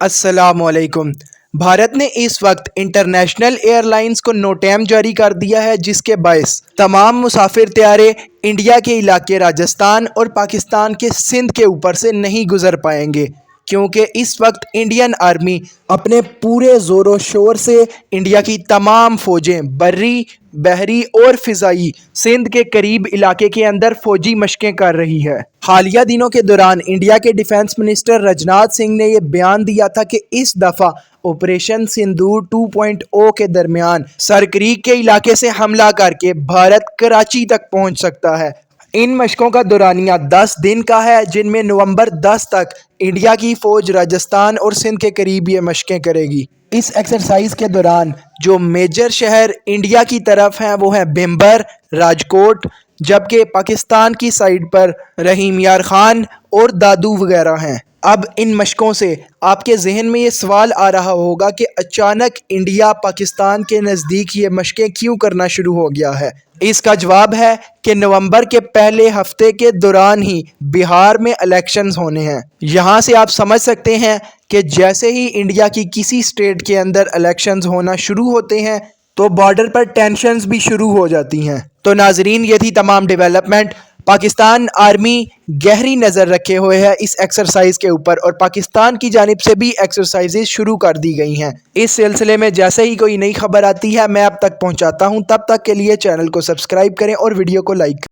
अस्सलाम वालेकुम। भारत ने इस वक्त इंटरनेशनल एयरलाइंस को नोटैम जारी कर दिया है, जिसके बायस तमाम मुसाफिर त्यारे इंडिया के इलाके राजस्थान और पाकिस्तान के सिंध के ऊपर से नहीं गुजर पाएंगे, क्योंकि इस वक्त इंडियन आर्मी अपने पूरे ज़ोरों शोर से इंडिया की तमाम फ़ौजें बर्री, बहरी और फ़िज़ाई सिंध के करीब इलाके के अंदर फ़ौजी मशक़ें कर रही है। हालिया दिनों के दौरान इंडिया के डिफेंस मिनिस्टर राजनाथ सिंह ने यह बयान दिया था कि इस दफ़ा ऑपरेशन सिंदूर 2.0 के दरमियान सरक्रीक के इलाके से हमला करके भारत कराची तक पहुंच सकता है। इन मशकों का दौरानिया 10 दिन का है, जिनमें नवंबर 10 तक इंडिया की फ़ौज राजस्थान और सिंध के करीब ये मशकें करेगी। इस एक्सरसाइज के दौरान जो मेजर शहर इंडिया की तरफ हैं वो हैं भिम्बर, राजकोट, जबकि पाकिस्तान की साइड पर रहीम यार खान और दादू वगैरह हैं। अब इन मशकों से आपके जहन में ये सवाल आ रहा होगा कि अचानक इंडिया पाकिस्तान के नज़दीक ये मशकें क्यों करना शुरू हो गया है। इसका जवाब है कि नवंबर के पहले हफ्ते के दौरान ही बिहार में इलेक्शंस होने हैं। यहाँ से आप समझ सकते हैं कि जैसे ही इंडिया की किसी स्टेट के अंदर इलेक्शंस होना शुरू होते हैं तो बॉर्डर पर टेंशन्स भी शुरू हो जाती हैं। तो नाजरीन, ये थी तमाम डेवलपमेंट। पाकिस्तान आर्मी गहरी नज़र रखे हुए है इस एक्सरसाइज के ऊपर और पाकिस्तान की जानिब से भी एक्सरसाइजेज शुरू कर दी गई हैं। इस सिलसिले में जैसे ही कोई नई खबर आती है मैं आप तक पहुंचाता हूं। तब तक के लिए चैनल को सब्सक्राइब करें और वीडियो को लाइक करें।